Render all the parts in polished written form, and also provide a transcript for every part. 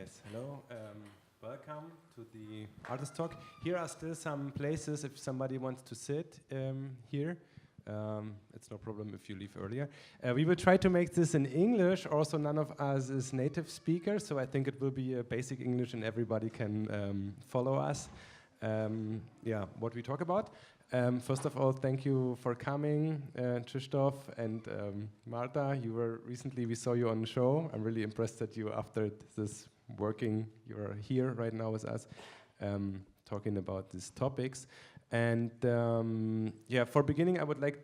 Yes, hello. Welcome to the artist talk. Here are still some places if somebody wants to sit here. It's no problem if you leave earlier. We will try to make this in English. Also, none of us is native speakers, so I think it will be a basic English and everybody can follow us. Yeah, what we talk about. First of all, thank you for coming, Krzysztof and Marta. We saw you on the show. I'm really impressed that you, after this you're here right now with us, talking about these topics. And yeah, for beginning, I would like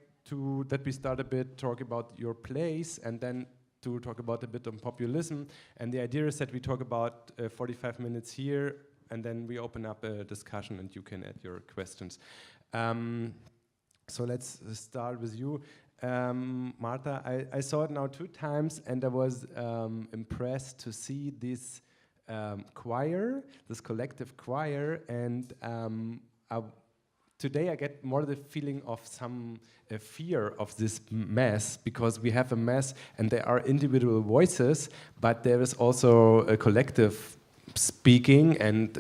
that we start a bit, talk about your place, and then to talk about a bit on populism. And the idea is that we talk about 45 minutes here, and then we open up a discussion and you can add your questions. So let's start with you. Marta, I saw it now 2 times and I was impressed to see this choir, this collective choir, and today I get more the feeling of some fear of this mass, because we have a mass and there are individual voices, but there is also a collective speaking, and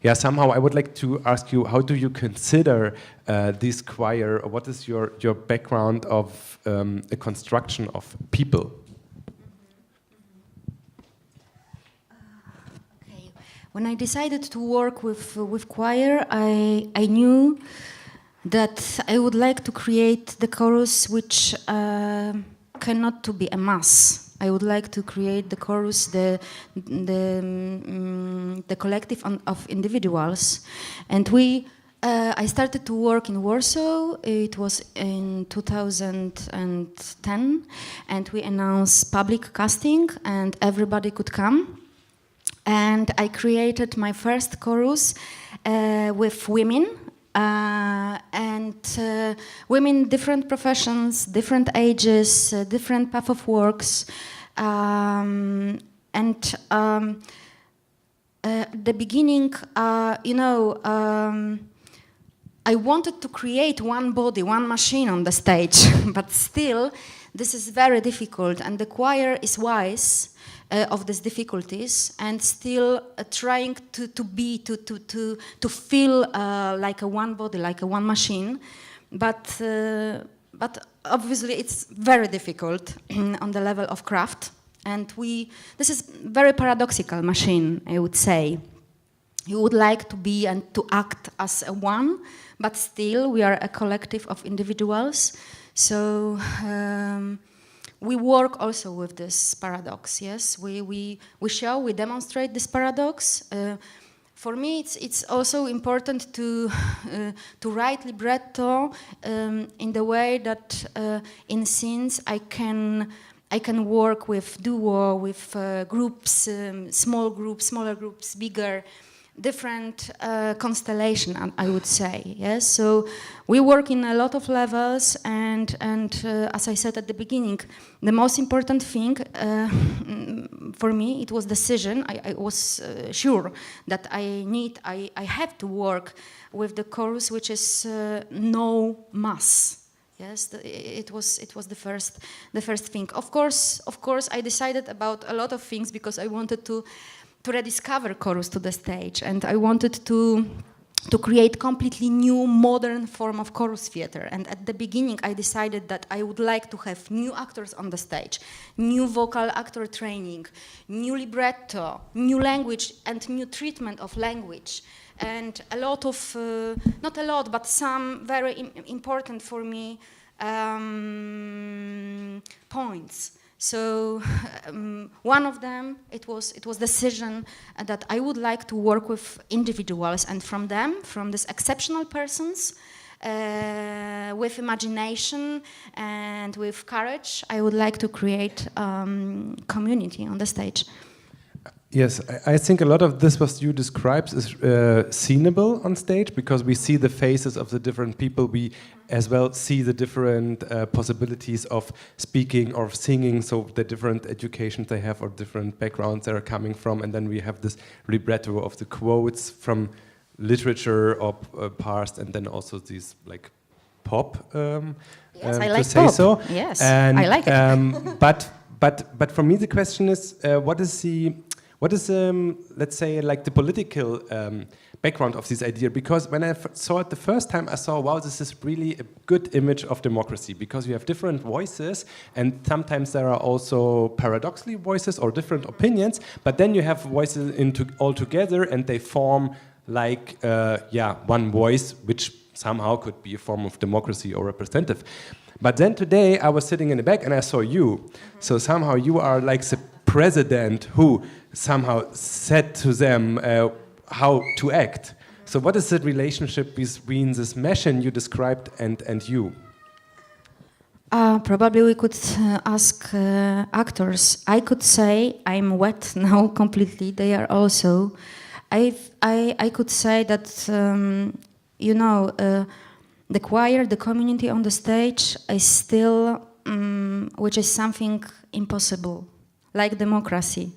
yeah, somehow I would like to ask you, how do you consider this choir, or what is your background of a construction of people? Okay. When I decided to work with choir, I knew that I would like to create the chorus which cannot to be a mass. I would like to create the chorus, the collective of individuals, and I started to work in Warsaw. It was in 2010, and we announced public casting, and everybody could come. And I created my first chorus with women. Women, different professions, different ages, different path of works, the beginning, I wanted to create one body, one machine on the stage, but still, this is very difficult, and the choir is wise of these difficulties, and still trying to feel like a one body, like a one machine, but obviously it's very difficult on the level of craft, and this is very paradoxical machine, I would say. You would like to be and to act as a one, but still we are a collective of individuals, so we work also with this paradox, yes. We demonstrate this paradox. For me, it's also important to write libretto in the way that in scenes I can work with duo, with groups, smaller groups, bigger, different constellation, I would say. Yes, so we work in a lot of levels, and as I said at the beginning, the most important thing for me, it was decision. I was sure that I have to work with the chorus, which is no mass. Yes, it was the first thing. Of course, I decided about a lot of things because I wanted to rediscover chorus to the stage, and I wanted to create completely new modern form of chorus theater. And at the beginning I decided that I would like to have new actors on the stage, new vocal actor training, new libretto, new language and new treatment of language, and a lot of, not a lot, but some very important for me points. So one of them, it was decision that I would like to work with individuals, and from these exceptional persons, with imagination and with courage, I would like to create community on the stage. Yes, I think a lot of this what you described is seenable on stage, because we see the faces of the different people. We as well see the different possibilities of speaking or singing, so the different educations they have or different backgrounds they are coming from, and then we have this libretto of the quotes from literature or past, and then also these like pop. Yes, I like pop. So. Yes, and, I like it. But for me the question is, what What is, let's say, like the political background of this idea? Because when I saw it the first time, I saw, wow, this is really a good image of democracy, because you have different voices, and sometimes there are also paradoxically voices or different opinions, but then you have voices all together, and they form like, one voice, which somehow could be a form of democracy or representative. But then today I was sitting in the back and I saw you. So somehow you are like the president who somehow said to them how to act. So what is the relationship between this machine you described and you? Probably we could ask actors. I could say I'm wet now completely. They are also. I could say that the choir, the community on the stage is still, which is something impossible, like democracy.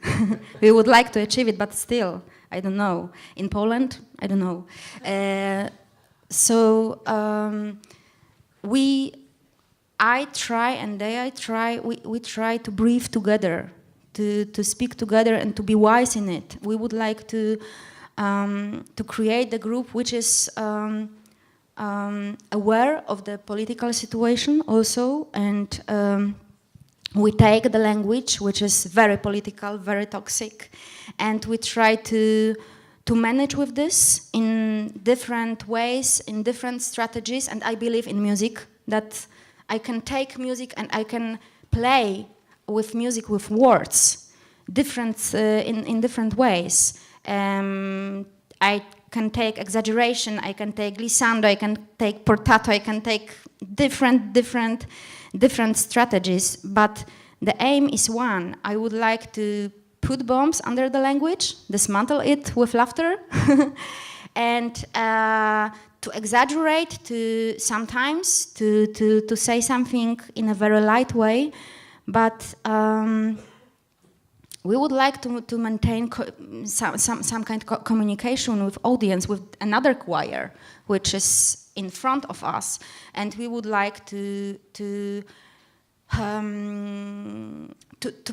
We would like to achieve it, but still, I don't know. In Poland, I don't know. I try and I try, we try to breathe together, to speak together and to be wise in it. We would like to create a group which is aware of the political situation also, and we take the language, which is very political, very toxic, and we try to manage with this in different ways, in different strategies. And I believe in music, that I can take music and I can play with music with words, in different ways. I can take exaggeration, I can take glissando, I can take portato, I can take different strategies, but the aim is one. I would like to put bombs under the language, dismantle it with laughter, and to exaggerate, to sometimes to say something in a very light way, but we would like to maintain some kind of communication with audience, with another choir, which is in front of us, and we would like to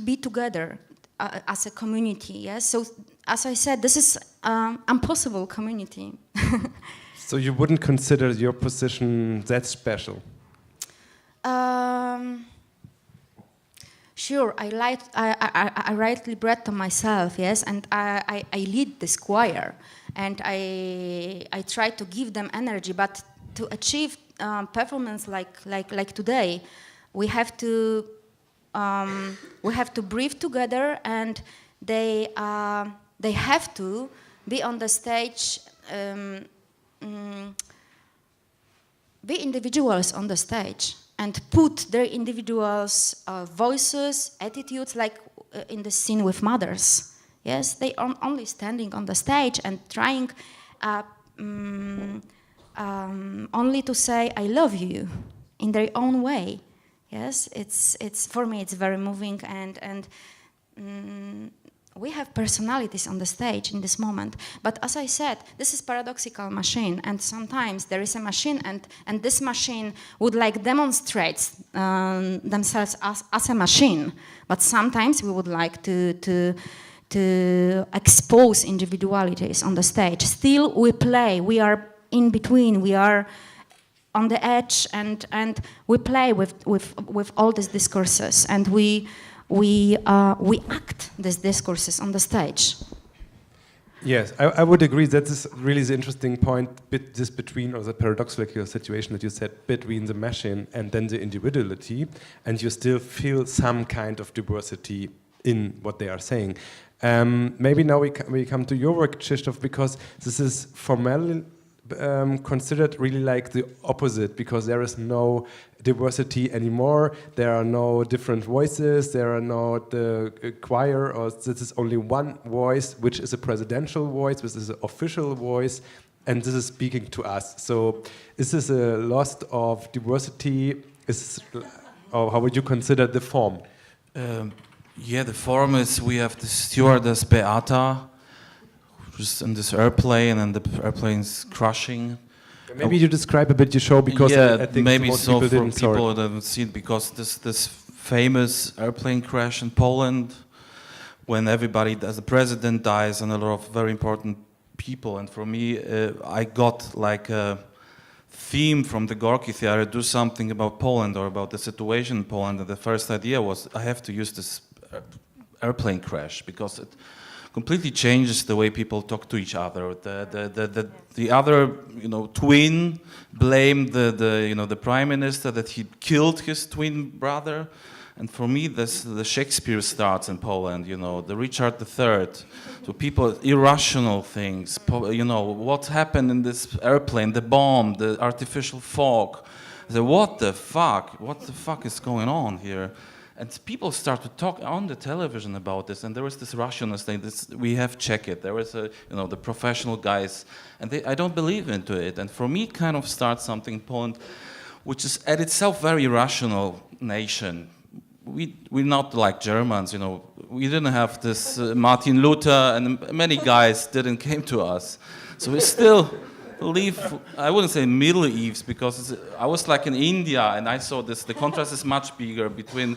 be together as a community. Yes. So, as I said, this is impossible community. So you wouldn't consider your position that special? Sure, I write libretto myself, yes, and I lead this choir, and I try to give them energy. But to achieve performance like today, we have to breathe together, and they have to be on the stage, be individuals on the stage, and put their individuals' voices, attitudes, like in the scene with mothers. Yes, they are only standing on the stage and trying only to say "I love you" in their own way. Yes, it's for me it's very moving, and we have personalities on the stage in this moment. But as I said, this is paradoxical machine, and sometimes there is a machine, and this machine would like demonstrate themselves as a machine. But sometimes we would like to expose individualities on the stage. Still, we play. We are in between. We are on the edge, and we play with all these discourses, and we act these discourses on the stage. Yes, I would agree. That is really the interesting point, this between, or the paradoxical situation that you said, between the machine and then the individuality, and you still feel some kind of diversity in what they are saying. Maybe now we come to your work, Krzysztof, because this is formally considered really like the opposite, because there is no diversity anymore, there are no different voices, there are no the choir, or this is only one voice, which is a presidential voice, which is an official voice, and this is speaking to us. So is this a loss of diversity? Or how would you consider the form? Yeah, the form is, we have the stewardess Beata, who's in this airplane, and the airplane's crashing. Maybe you describe a bit your show, because I think maybe most so people for didn't people that haven't seen, because this famous airplane crash in Poland, when everybody, as the president dies, and a lot of very important people. And for me, I got like a theme from the Gorki theater, do something about Poland or about the situation in Poland. And the first idea was I have to use this airplane crash because it completely changes the way people talk to each other. The other, twin blamed the prime minister that he killed his twin brother. And for me, the Shakespeare starts in Poland, the Richard III. So people, irrational things, what happened in this airplane, the bomb, the artificial fog. I said, what the fuck is going on here? And people start to talk on the television about this, and there was this rationalist thing, we have check it. There was the professional guys, and I don't believe into it. And for me, it kind of starts something in Poland, which is at itself very rational nation. We're not like Germans, we didn't have this Martin Luther, and many guys didn't came to us. So we still live, I wouldn't say Middle East, because I was like in India, and I saw this, the contrast is much bigger between,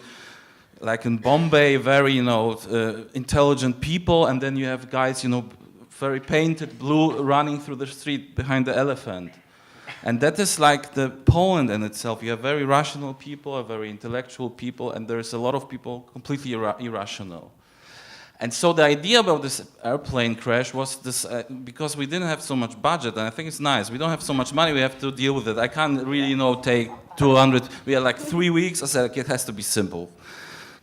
like in Bombay, very, intelligent people, and then you have guys, very painted blue running through the street behind the elephant. And that is like the Poland in itself. You have very rational people, very intellectual people, and there's a lot of people completely irrational. And so the idea about this airplane crash was this, because we didn't have so much budget, and I think it's nice. We don't have so much money, we have to deal with it. I can't really, take 200, we had like 3 weeks. I said, okay, it has to be simple.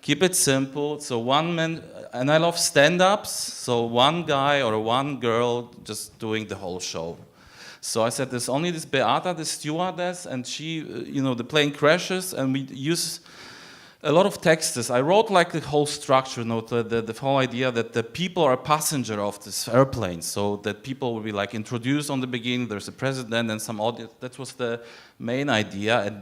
Keep it simple. So one man, and I love stand-ups, so one guy or one girl just doing the whole show. So I said, there's only this Beata, the stewardess, and she, the plane crashes, and we use a lot of texts. I wrote like the whole structure, the whole idea that the people are a passenger of this airplane, so that people will be like introduced on the beginning, there's a president and some audience. That was the main idea, and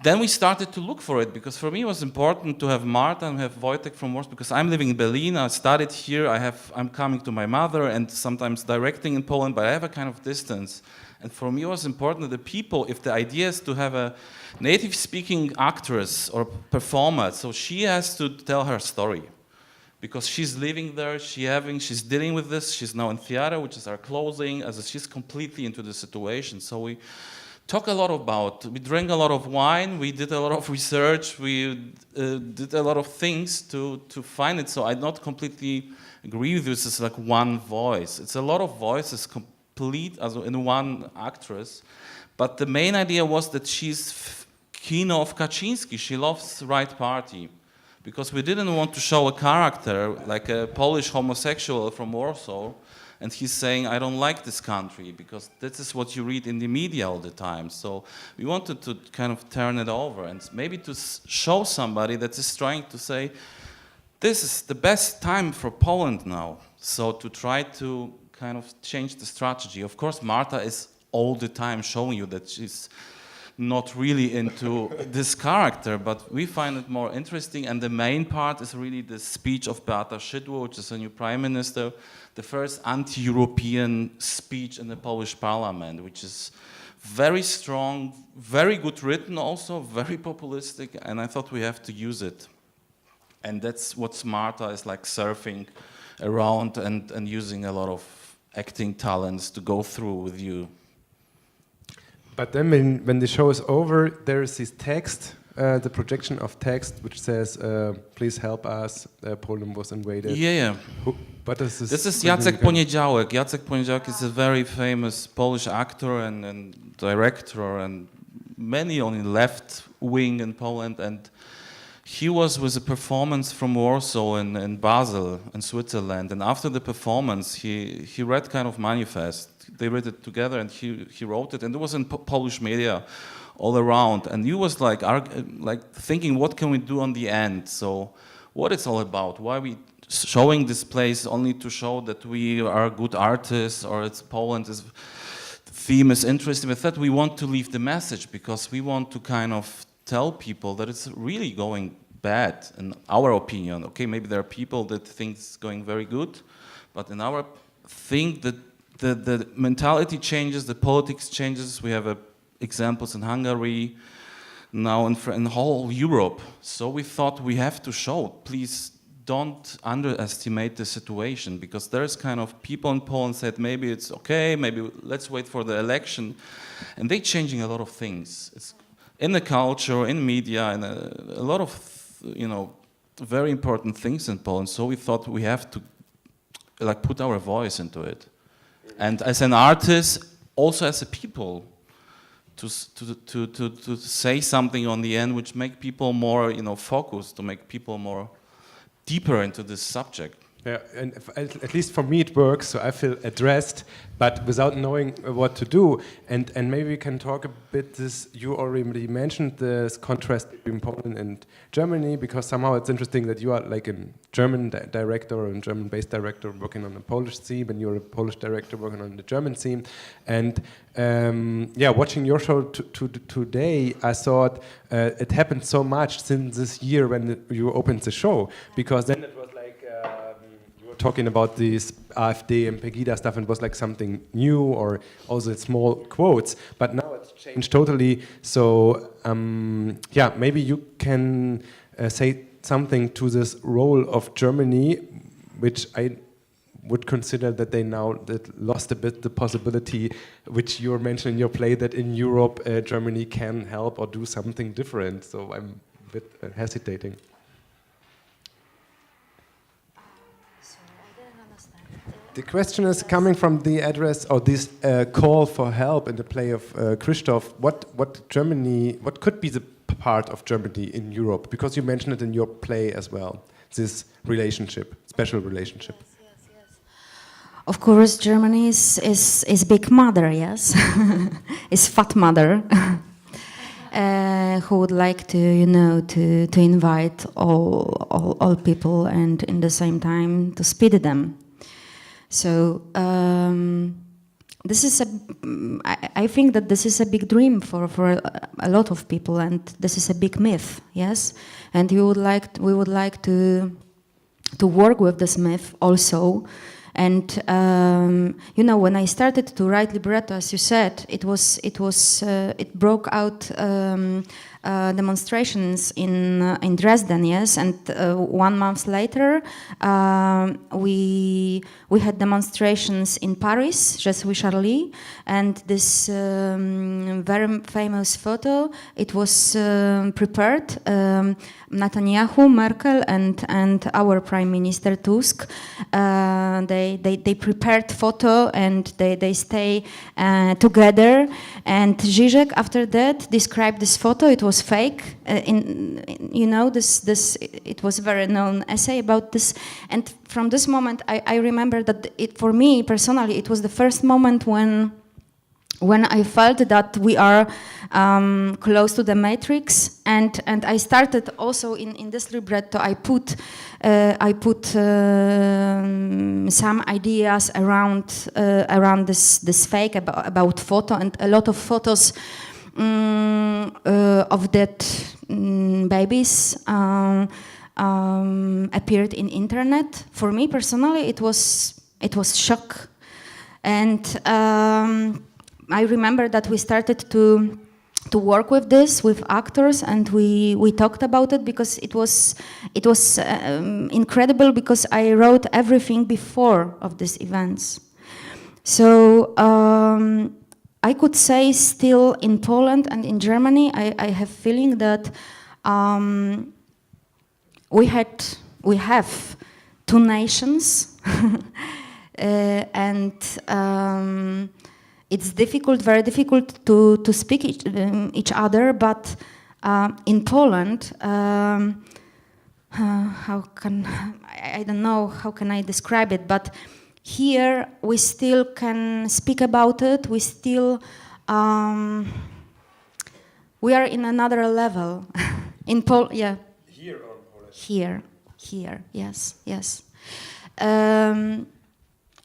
then we started to look for it, because for me it was important to have Marta and have Wojtek from Warsaw, because I'm living in Berlin, I studied here, I'm coming to my mother and sometimes directing in Poland, but I have a kind of distance. And for me it was important that the people, if the idea is to have a native-speaking actress or performer, so she has to tell her story. Because she's living there, she's dealing with this, she's now in theater, which is our closing, she's completely into the situation. So we talk a lot we drank a lot of wine, we did a lot of research, we did a lot of things to find it. So I don't completely agree with this as like one voice. It's a lot of voices complete in one actress. But the main idea was that she's Kino of Kaczynski, she loves the right party. Because we didn't want to show a character like a Polish homosexual from Warsaw, and he's saying, I don't like this country, because this is what you read in the media all the time. So we wanted to kind of turn it over and maybe to show somebody that is trying to say, this is the best time for Poland now. So to try to kind of change the strategy. Of course, Marta is all the time showing you that she's not really into this character, but we find it more interesting, and the main part is really the speech of Beata Szydło, which is a new prime minister, the first anti-European speech in the Polish parliament, which is very strong, very good written also, very populistic, and I thought we have to use it. And that's what Marta is like surfing around and using a lot of acting talents to go through with you. But then when the show is over, there is this text, the projection of text, which says, please help us, Poland was invaded. Yeah. What is this? This is Jacek Poniedziałek. Jacek Poniedziałek is a very famous Polish actor and director, and many on the left wing in Poland. And he was with a performance from Warsaw in Basel, in Switzerland. And after the performance, he read kind of manifest. They read it together, and he wrote it, and it was in Polish media all around. And he was like thinking, what can we do on the end? So what it's all about? Why we showing this place only to show that we are good artists, or it's Poland is theme is interesting. With that, we want to leave the message, because we want to kind of tell people that it's really going bad, in our opinion. Okay, maybe there are people that think it's going very good, but in our think that the mentality changes, the politics changes. We have examples in Hungary, now in whole Europe. So we thought we have to show, please don't underestimate the situation, because there's kind of people in Poland said maybe it's okay, maybe let's wait for the election, and they're changing a lot of things. It's in the culture, in media, and a lot of very important things in Poland. So we thought we have to like put our voice into it, and as an artist, also as a people, to say something on the end which make people more focused, to make people more deeper into this subject. Yeah, and at least for me it works, so I feel addressed, but without knowing what to do. And maybe we can talk a bit this, you already mentioned this contrast between Poland and Germany, because somehow it's interesting that you are like a German director or a German-based director working on the Polish scene, and you're a Polish director working on the German scene. And yeah, watching your show today, I thought it happened so much since this year when you opened the show, because then it was like talking about this AfD and Pegida stuff, and it was like something new, or also small quotes, but now it's changed totally. So yeah, maybe you can say something to this role of Germany, which I would consider that they now lost a bit the possibility, which you mentioned in your play, that in Europe Germany can help or do something different. So I'm a bit hesitating. The question is coming from the address, or this call for help in the play of Krzysztof. What could be the part of Germany in Europe? Because you mentioned it in your play as well, this relationship, special relationship. Yes. Of course, Germany is big mother, yes, is fat mother, who would like to to invite all people, and in the same time to speed them. So this is I think that this is a big dream for a lot of people, and this is a big myth, yes. And we would like to work with this myth also. And when I started to write libretto, as you said, it broke out demonstrations in Dresden, yes, and 1 month later we had demonstrations in Paris, Je suis Charlie, and this very famous photo, it was prepared. Netanyahu, Merkel, and our Prime Minister Tusk, they prepared photo, and they stay together. And Zizek after that described this photo. It was fake. It was a very known essay about this. And from this moment, I remember that for me personally, it was the first moment when I felt that we are close to the matrix, and I started also in this libretto. I put some ideas around this fake about photo, and a lot of photos of dead babies appeared in internet. For me personally, it was shock, and I remember that we started to work with this with actors, and we talked about it, because it was incredible, because I wrote everything before of these events. So I could say still in Poland and in Germany, I have feeling that we have two nations, and it's very difficult to speak each other, but in Poland, I don't know how can I describe it, but here we still can speak about it. We still we are in another level. In yeah. Here or Polish? Here, yes.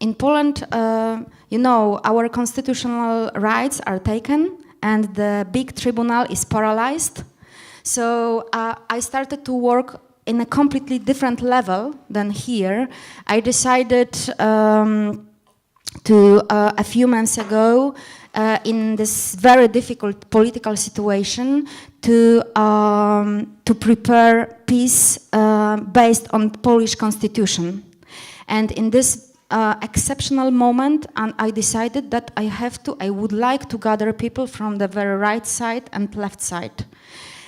In Poland, our constitutional rights are taken, and the big tribunal is paralyzed. So I started to work in a completely different level than here. I decided a few months ago in this very difficult political situation to prepare peace based on Polish constitution. And in this exceptional moment, and I decided that I would like to gather people from the very right side and left side.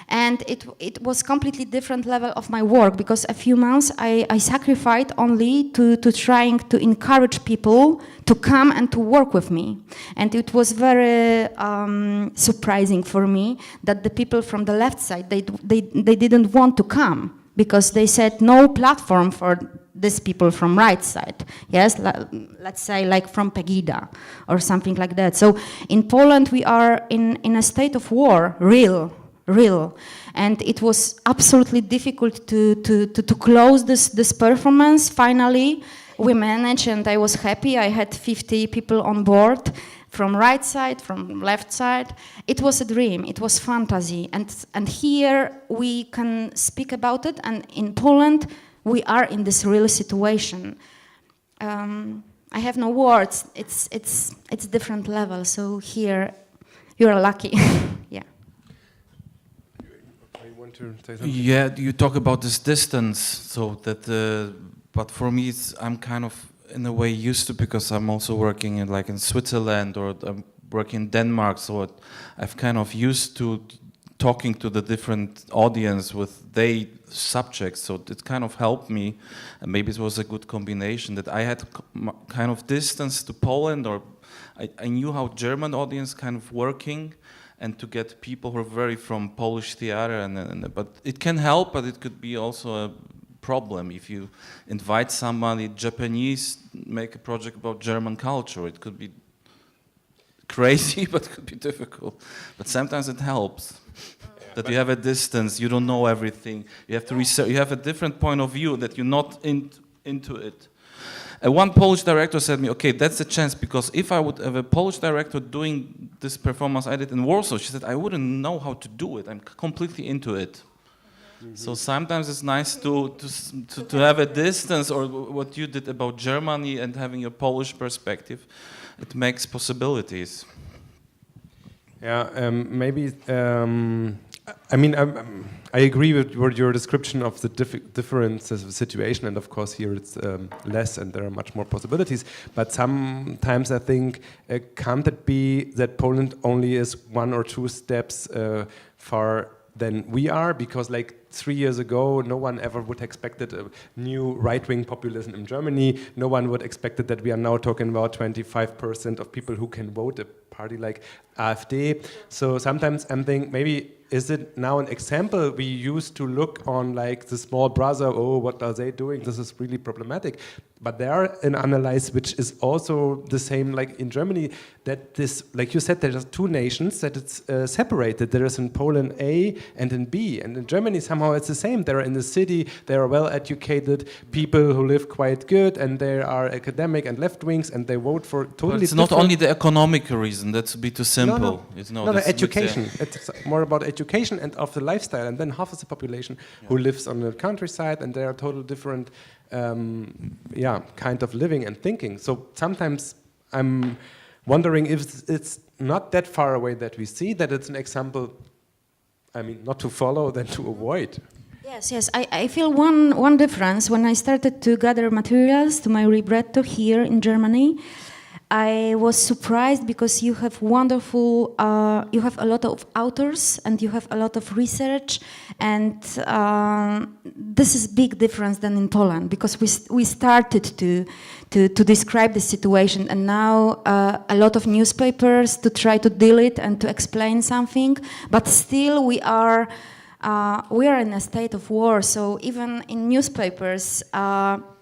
And it was completely different level of my work, because a few months I sacrificed only to trying to encourage people to come and to work with me. And it was very surprising for me that the people from the left side, they didn't want to come, because they said no platform for these people from right side. Yes, let's say like from Pegida or something like that. So in Poland we are in a state of war, real. And it was absolutely difficult to close this performance. Finally, we managed, and I was happy. I had 50 people on board, from right side, from left side. It was a dream, it was fantasy. And here we can speak about it, and in Poland, we are in this real situation. I have no words, it's different level, so here, you're lucky, yeah. To say something? Yeah, you talk about this distance, so that, but for me, I'm kind of in a way used to, because I'm also working in Switzerland, or I'm working in Denmark, so I've kind of used to talking to the different audience with their subjects, so it kind of helped me, and maybe it was a good combination that I had kind of distance to Poland, or I knew how German audience kind of working, and to get people who are very from Polish theater, but it can help, but it could be also a problem if you invite somebody Japanese, make a project about German culture. It could be crazy, but it could be difficult. But sometimes it helps that you have a distance, you don't know everything, you have to research, you have a different point of view that you're not into it. One Polish director said to me, okay, that's a chance, because if I would have a Polish director doing this performance I did in Warsaw, she said, I wouldn't know how to do it. I'm completely into it. Mm-hmm. So sometimes it's nice to have a distance, or what you did about Germany and having a Polish perspective. It makes possibilities. Yeah, maybe, I mean, I agree with your description of the differences of the situation, and of course here it's less and there are much more possibilities, but sometimes I think, can't it be that Poland only is 1 or 2 steps far than we are? Because like 3 years ago, no one ever would have expected a new right-wing populism in Germany. No one would expected that we are now talking about 25% of people who can vote a party like AfD. So sometimes I'm thinking, maybe is it now an example we used to look on like the small brother, oh, what are they doing? This is really problematic. But there are an analysis which is also the same like in Germany, that this, like you said, there are 2 nations, that it's separated. There is in Poland A and in B. And in Germany somehow it's the same. They're in the city, there are well-educated people who live quite good, and there are academic and left-wings, and they vote for totally But it's not only the economic reason, that's a bit too simple. No. It's no, the education. It's more about education and of the lifestyle, and then half of the population who lives on the countryside, and they are totally different kind of living and thinking. So sometimes I'm wondering if it's not that far away that we see that it's an example, I mean, not to follow, then to avoid. Yes, I feel one difference. When I started to gather materials to my libretto here in Germany, I was surprised because you have wonderful, you have a lot of authors and you have a lot of research, and this is big difference than in Poland, because we started to describe the situation, and now a lot of newspapers to try to deal it and to explain something, but still we are in a state of war. So even in newspapers,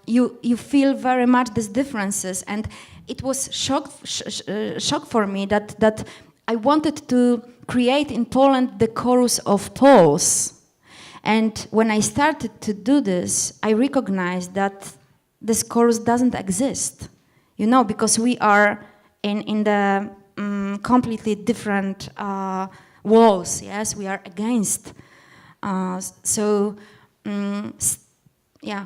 you feel very much these differences, and it was shock for me that I wanted to create in Poland the chorus of Poles. And when I started to do this, I recognized that this chorus doesn't exist, you know, because we are in the completely different walls. Yes, we are against. Yeah.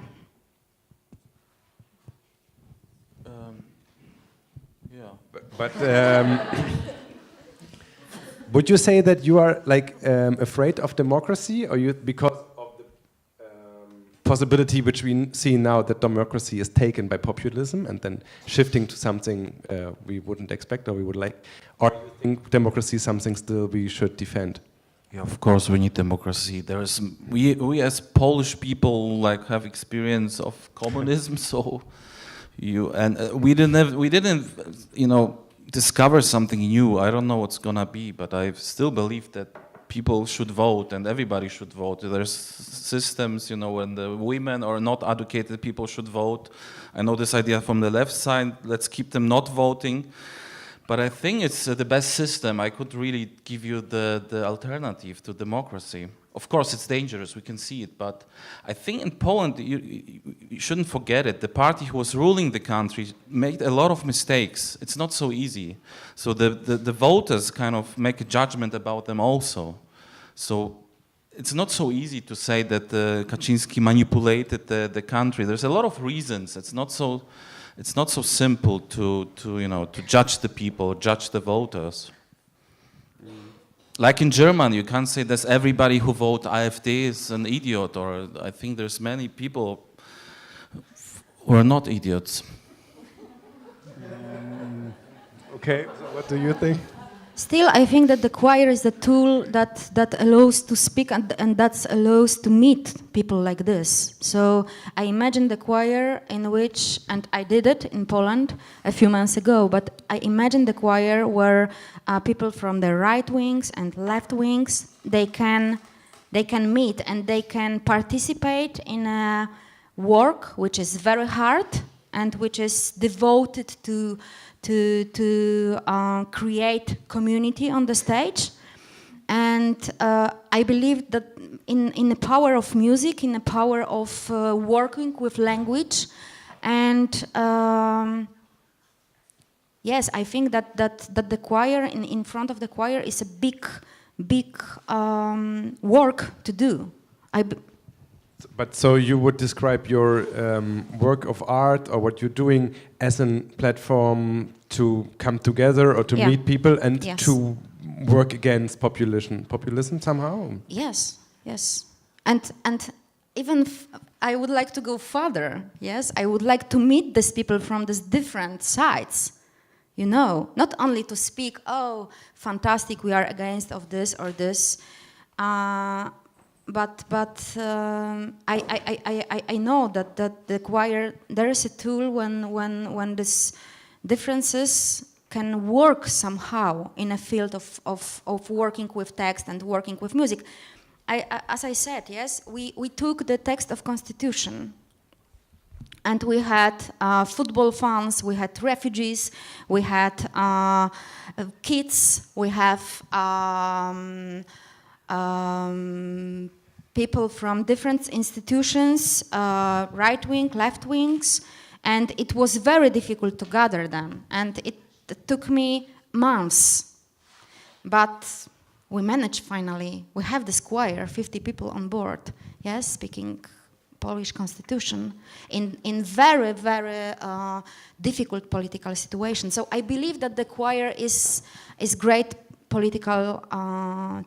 But Would you say that you are like afraid of democracy, or you because of the possibility which we see now that democracy is taken by populism and then shifting to something we wouldn't expect or we would like, or do you think democracy is something still we should defend? Yeah, of course we need democracy. We as Polish people like have experience of communism, so we didn't discover something new. I don't know what's gonna be, but I still believe that people should vote and everybody should vote. There's systems, when the women or not educated people should vote. I know this idea from the left side, let's keep them not voting. But I think it's the best system. I could really give you the alternative to democracy. Of course, it's dangerous, we can see it, but I think in Poland, you shouldn't forget it. The party who was ruling the country made a lot of mistakes. It's not so easy. So the voters kind of make a judgment about them also. So it's not so easy to say that Kaczynski manipulated the country. There's a lot of reasons. It's not so simple to judge the people, judge the voters. Like in Germany, you can't say that everybody who votes AfD is an idiot, or I think there's many people who are not idiots. Okay, so what do you think? Still, I think that the choir is the tool that allows to speak and that allows to meet people like this. So I imagine the choir in which, and I did it in Poland a few months ago, but I imagine the choir where people from the right wings and left wings, they can meet and they can participate in a work which is very hard and which is devoted to create community on the stage. And I believe that in the power of music, in the power of working with language, and yes, I think that the choir, in front of the choir, is a big work to do. But so you would describe your work of art or what you're doing as a platform to come together or to meet people and to work against populism somehow? Yes. And even I would like to go further. Yes, I would like to meet these people from these different sides. Not only to speak, oh, fantastic, we are against of this or this. But I know that the choir, there is a tool when these differences can work somehow in a field of working with text and working with music. As I said, yes, we took the text of Constitution and we had football fans, we had refugees, we had kids, we have people from different institutions, right wing, left wings, and it was very difficult to gather them. And it took me months, but we managed finally. We have this choir, 50 people on board, yes, speaking Polish constitution in very, very difficult political situation. So I believe that the choir is great political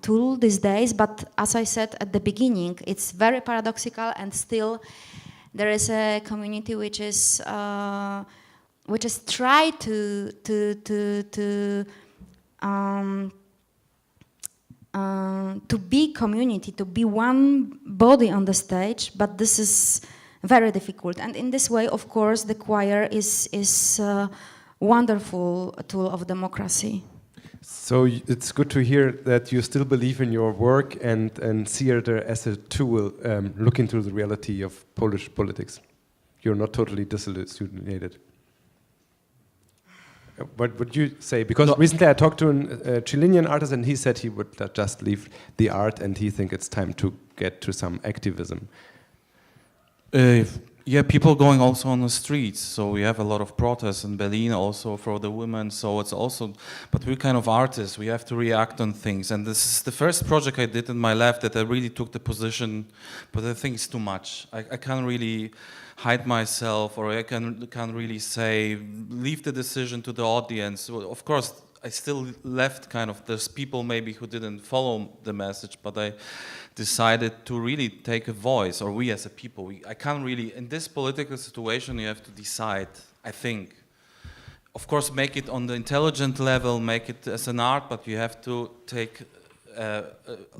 tool these days, but as I said at the beginning, it's very paradoxical, and still there is a community which is try to be community, to be one body on the stage, but this is very difficult. And in this way, of course, the choir is a wonderful tool of democracy. So it's good to hear that you still believe in your work and see it as a tool, look into the reality of Polish politics. You're not totally disillusionated. What would you say? Because recently I talked to a Chilean artist and he said he would just leave the art and he thinks it's time to get to some activism. Yeah, people going also on the streets. So we have a lot of protests in Berlin also for the women. So it's also, but we're kind of artists. We have to react on things. And this is the first project I did in my life that I really took the position, but I think it's too much. I can't really hide myself, or I can't really say, leave the decision to the audience. Well, of course, I still left kind of, there's people maybe who didn't follow the message, but I decided to really take a voice, or we as a people, I can't really, in this political situation, you have to decide, I think. Of course, make it on the intelligent level, make it as an art, but you have to take,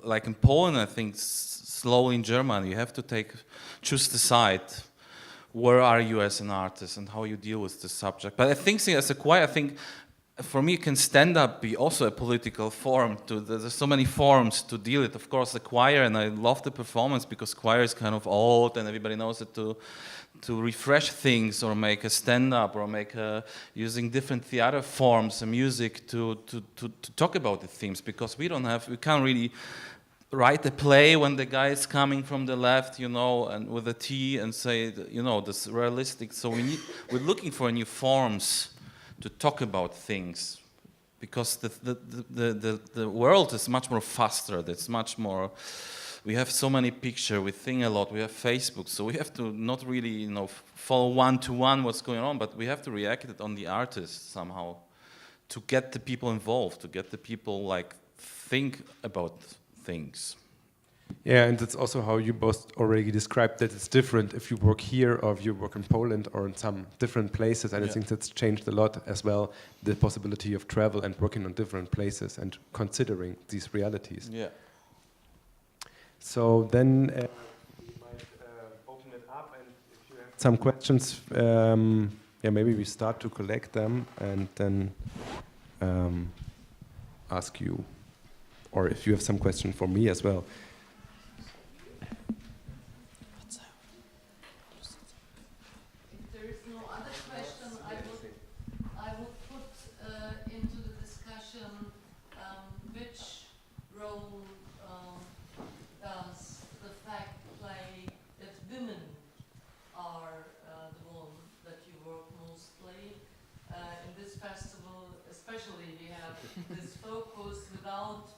like in Poland, I think, slowly in Germany, you have to choose the side. Where are you as an artist and how you deal with the subject? But I think as a choir, I think for me, can stand up be also a political form. There's so many forms to deal with. Of course, the choir, and I love the performance because choir is kind of old and everybody knows it to refresh things or make a stand-up or make using different theater forms and music to talk about the themes, because we can't really write a play when the guy is coming from the left, you know, and with a T and say, you know, this realistic. So we're looking for new forms to talk about things, because the world is much more faster. It's much more. We have so many pictures. We think a lot. We have Facebook, so we have to not really, you know, follow one-to-one what's going on, but we have to react it on the artist somehow, to get the people involved, to get the people like think about things. Yeah, and that's also how you both already described that it's different if you work here or if you work in Poland or in some different places. And I think that's changed a lot as well, the possibility of travel and working on different places and considering these realities. Yeah. So then we might open it up, and if you have some questions, yeah, maybe we start to collect them and then ask you, or if you have some question for me as well.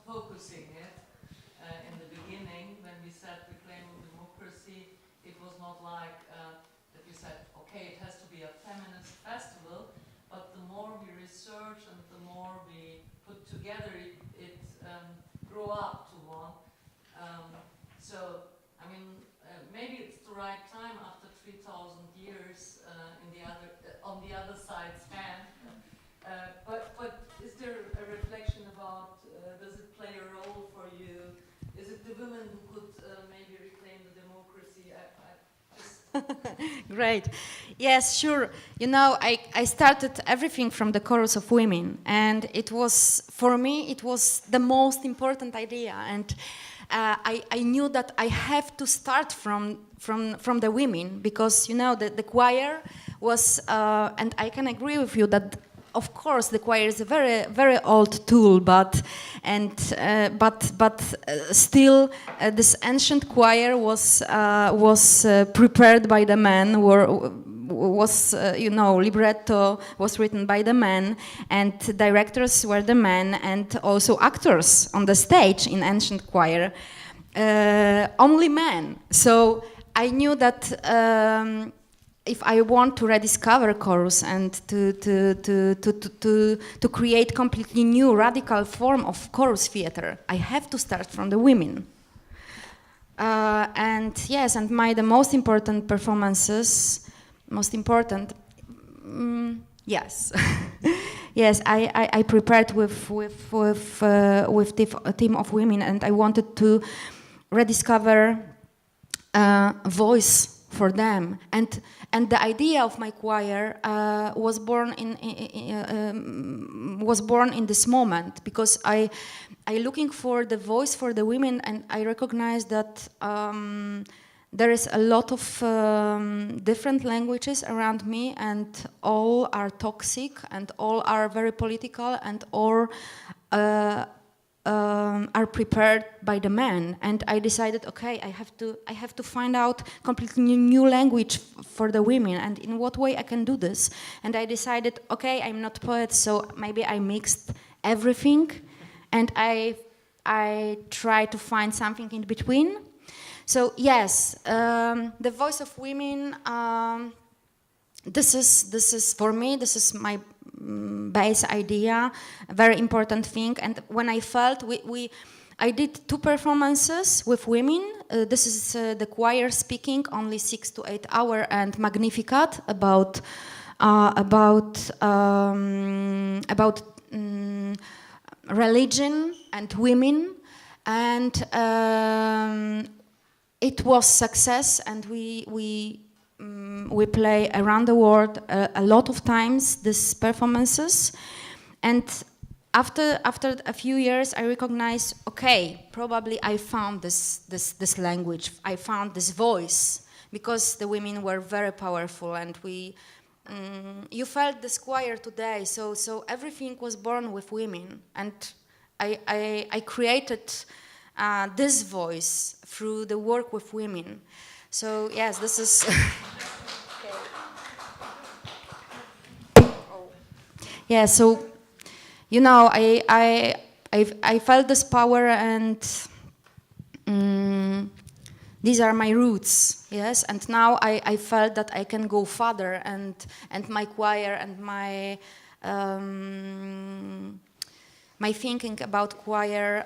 Focusing it in the beginning, when we said reclaim democracy, it was not like that we said, okay, it has to be a feminist festival, but the more we research and the more we put together, it grow up to one. So, I mean, maybe it's the right time after 3,000 years on the other side stand. But is there a reflection about, does it play a role for you? Is it the women who could maybe reclaim the democracy? Great. Yes, sure. You know, I started everything from the chorus of women, and it was, for me, it was the most important idea. And I knew that I have to start from the women, because, you know, the choir was, and I can agree with you that, of course, the choir is a very, very old tool, but still, this ancient choir was prepared by the men. You know, libretto was written by the men, and directors were the men, and also actors on the stage in ancient choir, only men. So I knew that. If I want to rediscover chorus and to create completely new radical form of chorus theater, I have to start from the women. And yes, and the most important performances, yes, yes, I prepared with a team of women, and I wanted to rediscover voice for them, and the idea of my choir was born in this moment, because I looking for the voice for the women, and I recognize that there is a lot of different languages around me, and all are toxic, and all are very political, and all are prepared by the men. And I decided, okay, I have to find out completely new language for the women, and in what way I can do this. And I decided, okay, I'm not poet, so maybe I mixed everything, and I try to find something in between. So yes, the voice of women. This is for me. This is base idea, a very important thing. And when I felt I did 2 performances with women. This is the choir speaking, only 6 to 8 hours, and Magnificat about religion and women, and it was success. And we play around the world a lot of times these performances, and after a few years, I recognized, okay, probably I found this language, I found this voice, because the women were very powerful, and you felt this choir today, so everything was born with women, and I created this voice through the work with women. So yes, this is. Yeah, so. You know, I felt this power, and these are my roots, yes. And now I felt that I can go further, and my choir and my thinking about choir,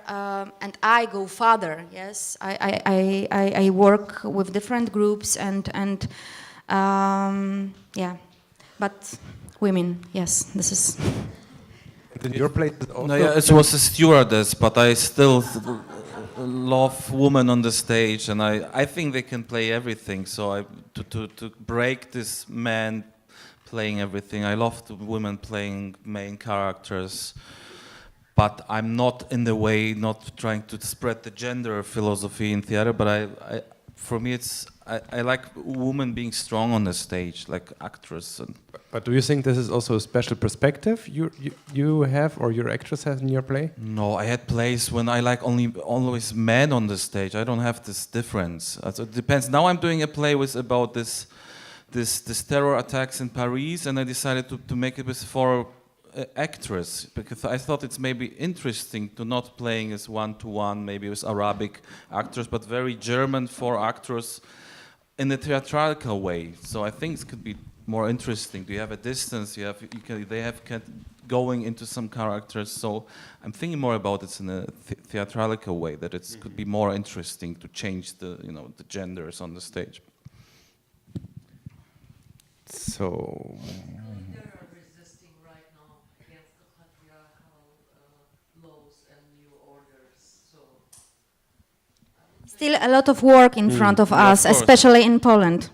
and I go further, yes. I work with different groups, and yeah, but women, yes, this is. In your place also? No, yeah, it was a stewardess, but I still love women on the stage, and I think they can play everything. So to break this man playing everything, I love the women playing main characters, but I'm not in the way, not trying to spread the gender philosophy in theater. But for me, I like women being strong on the stage, like actress. But do you think this is also a special perspective you have, or your actress has in your play? No, I had plays when I like always men on the stage. I don't have this difference. So it depends. Now I'm doing a play about this terror attacks in Paris, and I decided to make it with 4 actors, because I thought it's maybe interesting to not playing as one-to-one, maybe with Arabic actors, but very German 4 actors in a theatrical way. So I think it could be more interesting. You have a distance. They have going into some characters. So I'm thinking more about it in a theatrical way, that it could be more interesting to change the the genders on the stage. So. Still a lot of work in front of us, especially in Poland.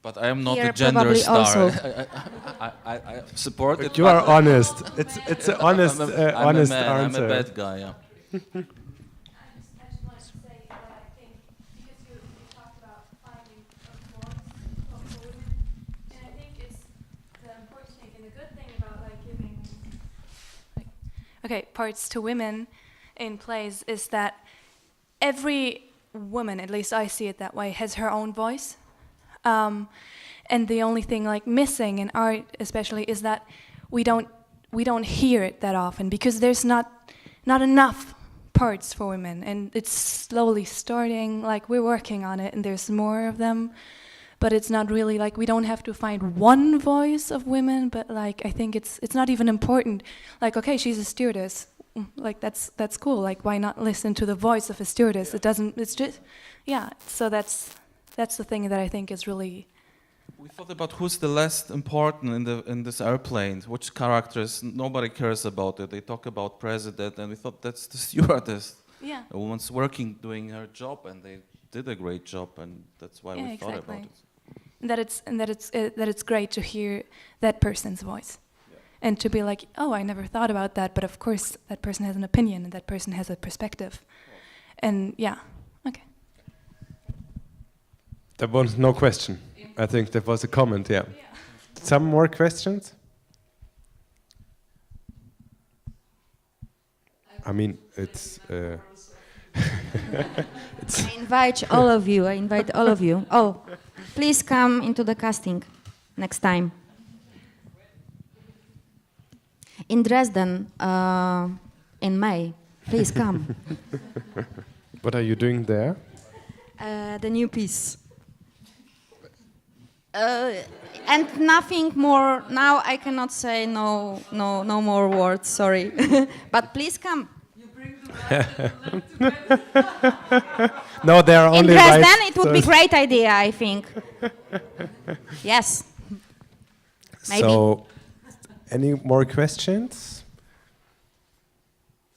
But I am not Here a gender star. Also. I support it. You are honest. It's an honest, honest man, answer. I'm a bad guy. Yeah. I just wanted to say that I think, because you talked about finding a voice for women, and I think it's the important thing and the good thing about giving parts to women in plays is that every woman, at least I see it that way, has her own voice. And the only thing missing in art, especially, is that we don't hear it that often, because there's not enough parts for women, and it's slowly starting. We're working on it, and there's more of them, but it's not really we don't have to find one voice of women, but I think it's not even important. Okay, she's a stewardess. That's cool. Why not listen to the voice of a stewardess? It doesn't. It's just, yeah. So that's the thing that I think is really. We thought about who's the less important in this airplane. Which characters? Nobody cares about it. They talk about president, and we thought that's the stewardess. Yeah. The woman's working, doing her job, and they did a great job, and that's why we thought about it. That it's great to hear that person's voice. And to be oh, I never thought about that, but of course that person has an opinion and that person has a perspective. And yeah, okay. There was no question. I think there was a comment, yeah. Some more questions? I mean, it's... I invite all of you. Oh, please come into the casting next time. In Dresden, in May. Please come. What are you doing there? The new piece. And nothing more. Now I cannot say no more words. Sorry, but please come. You bring the right and the left together. No, there are In only Dresden, rights, it would be great idea, I think. Yes. Maybe. So, any more questions?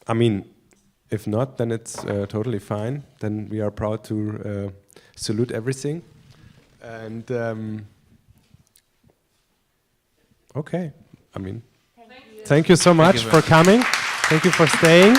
I mean, if not, then it's totally fine. Then we are proud to salute everything. And okay, I mean, thank you so much for coming. Thank you for staying.